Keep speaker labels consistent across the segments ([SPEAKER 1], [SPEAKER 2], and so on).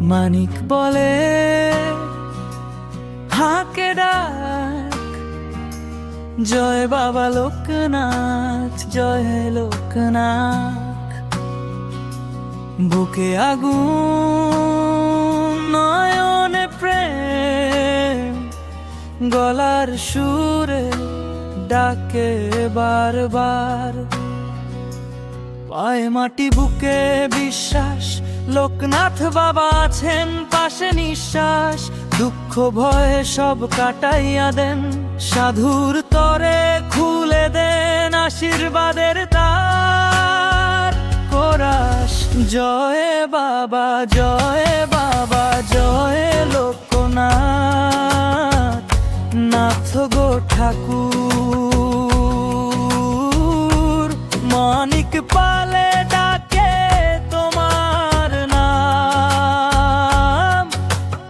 [SPEAKER 1] মানিক বলে হাকে ডাক, জয় বাবা লোকনাথ, জয় লোকনাথ। বুকে আগুন, নয়নে প্রেম, গলার সুরে ডাকে বারবার। পায়ে মাটি, বুকে বিশ্বাস, লোকনাথ বাবা আছেন পাশে। নিঃশ্বাস দুঃখ ভয়ে সব কাটাইয়া দেন, সাধুর তরে খুলে দেন আশীর্বাদের তার। কোরাস জয় বাবা, জয় বাবা, জয় লোকনাথ, নাথ গো ঠাকুর। মানিক পালে ডাকে তোমার নাম,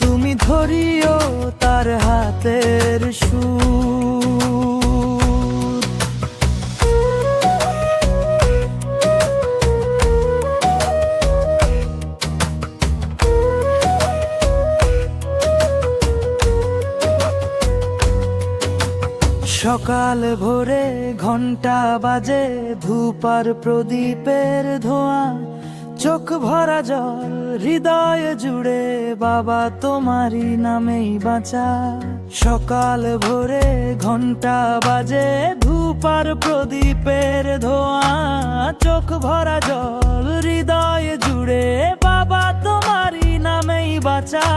[SPEAKER 1] তুমি ধরিও তার হাতের সুর। সকাল ভোরে ঘন্টা বাজে, ধূপ আর প্রদীপের ধোঁয়া, চোখ ভরা জল হৃদয় জুড়ে, বাবা তোমারই নামেই বাঁচা। সকাল ভোরে ঘন্টা বাজে, ধূপ আর প্রদীপের ধোঁয়া, চোখ ভরা জল হৃদয় জুড়ে, বাবা তোমারই নামেই বাঁচা।